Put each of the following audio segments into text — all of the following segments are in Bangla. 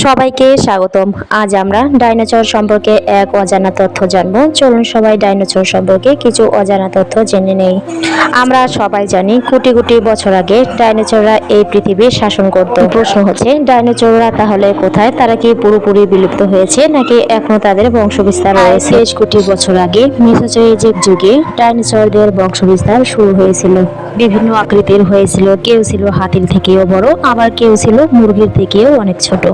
সবাইকে স্বাগতম। আজ আমরা ডাইনোসর সম্পর্কে এক অজানা তথ্য জানব। চলুন সবাই ডাইনোসর সম্পর্কে কিছু অজানা তথ্য জেনে নেই। আমরা সবাই জানি কোটি কোটি বছর আগে ডাইনোসররা এই পৃথিবী শাসন করত। প্রশ্ন হচ্ছে ডাইনোসররা তাহলে কোথায়? তারা কি পুরোপুরি বিলুপ্ত হয়েছে নাকি এখনো তাদের বংশবিস্তার রয়েছে? বেশ কোটি বছর আগে মেসোজোইক যুগে ডাইনোসরদের বংশবিস্তার শুরু হয়েছিল। বিভিন্ন আকৃতির হয়েছিল, কেউ ছিল হাতির থেকেও বড়, আবার কেউ ছিল মুরগির থেকেও অনেক ছোট।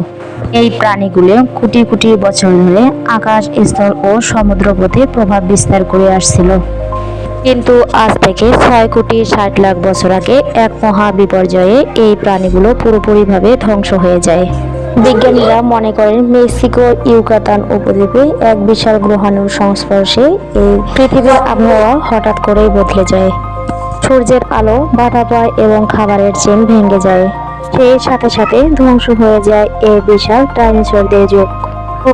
এই প্রাণীগুলো কোটি কোটি বছর ধরে আকাশ, স্থল ও সমুদ্রপথে প্রভাব বিস্তার করে আসছিল। কিন্তু আজ থেকে 6,60,00,000 বছর আগে এক মহা বিপর্যয়ে এই প্রাণীগুলো পুরোপুরিভাবে ধ্বংস হয়ে যায়। বিজ্ঞানীরা মনে করেন মেক্সিকোর ইউকাতান উপদ্বীপে এক বিশাল গ্রহাণুর সংস্পর্শে এই পৃথিবীর আবহাওয়া হঠাৎ করেই বদলে যায়। সূর্যের আলো বাধা পায় এবং খাবারের চেন ভেঙে যায়। সেই সাথে সাথে ধ্বংস হয়ে যায় এই বিশাল ডাইনোসরদের যুগ।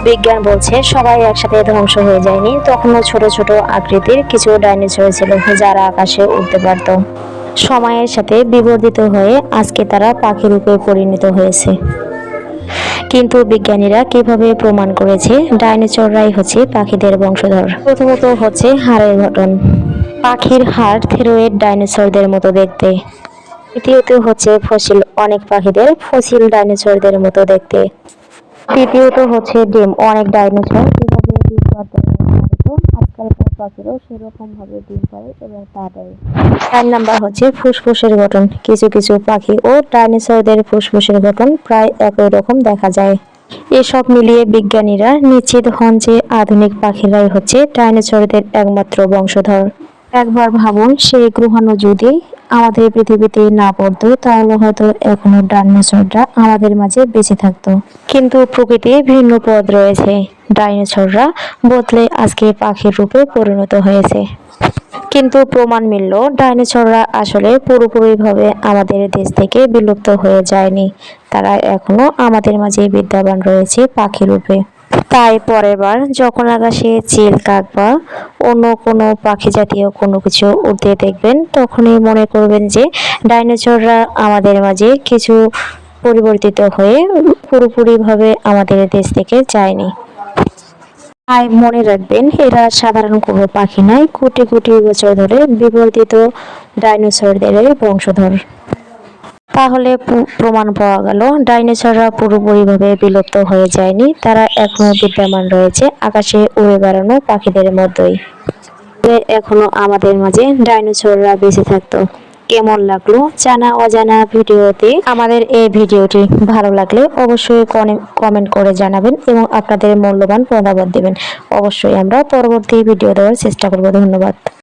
বিজ্ঞান বলছে সবাই একসাথে ধ্বংস হয়ে যায়নি, তখনও ছোট ছোট আকৃতির কিছু ডাইনোসর ছিল যারা আকাশে উড়তে পারত। সময়ের সাথে বিবর্ধিত হয়ে আজকে তারা পাখি রূপে পরিণত হয়েছে। কিন্তু বিজ্ঞানীরা কিভাবে প্রমাণ করেছে ডাইনোসররাই হচ্ছে পাখিদের বংশধর? প্রথমত হচ্ছে হাড়ের গঠন। পাখির হাড় থেরোয়েড ডাইনোসরদের মতো দেখতে। দ্বিতীয়ত হচ্ছে ফসিল, অনেক পাখিদের ফসিল ডাইনোসরদের মতো দেখতে। তৃতীয়ত হচ্ছে ডিম, অনেক ডাইনোসর যেভাবে ডিম পাড়তে পারত আজকালকার পাখিরও সেরকম ভাবে ডিম পাড়ে এবং তা দেয়। 4 নাম্বার হচ্ছে ফুসফুসের গঠন। কিছু কিছু পাখি ও ডাইনোসরদের ফুসফুসের গঠন প্রায় একই রকম দেখা যায়। এসব মিলিয়ে বিজ্ঞানীরা নিশ্চিত হন যে আধুনিক পাখিরাই হচ্ছে ডাইনোসরদের একমাত্র বংশধর। একবার ভাবুন, সেই গ্রহাণু যদি আমাদের পৃথিবীতে না পড়তো তাহলে হয়তো এখনো ডাইনোসররা আমাদের মাঝে বেঁচে থাকতো। কিন্তু প্রকৃতির ভিন্ন পথ রয়েছে। ডাইনোসররা বদলে আজকে পাখির রূপে পরিণত হয়েছে। কিন্তু প্রমাণ মিলল ডাইনোসররা আসলে পুরোপুরিভাবে আমাদের দেশ থেকে বিলুপ্ত হয়ে যায়নি। তারা এখনো আমাদের মাঝে বিদ্যমান রয়েছে পাখি রূপে। তাই পরের বার যখন আকাশে চিল, কাক বা অন্য কোনো পাখি জাতীয় কোনো কিছু উড়তে দেখবেন, তখনই মনে করবেন যে ডাইনোসররা আমাদের মাঝে কিছু পরিবর্তিত হয়ে পুরোপুরিভাবে আমাদের দেশ থেকে যায়নি। তাই মনে রাখবেন, এরা সাধারণ কোনো পাখি নয়, কোটি কোটি বছর ধরে বিবর্তিত ডাইনোসরদের বংশধর। তাহলে প্রমাণ পাওয়া গেল ডাইনোসররা পুরোপুরিভাবে বিলুপ্ত হয়ে যায়নি, তারা এখনো বিদ্যমান রয়েছে আকাশে উড়ে বেড়ানো পাখিদের মধ্যেই। এখনো আমাদের মাঝে ডাইনোসররা বেঁচে থাকতো। কেমন লাগলো জানা অজানা ভিডিওতে? আমাদের এই ভিডিওটি ভালো লাগলে অবশ্যই কমেন্ট করে জানাবেন এবং আপনাদের মূল্যবান মতামত দেবেন। অবশ্যই আমরা পরবর্তী ভিডিও দেওয়ার চেষ্টা করব। ধন্যবাদ।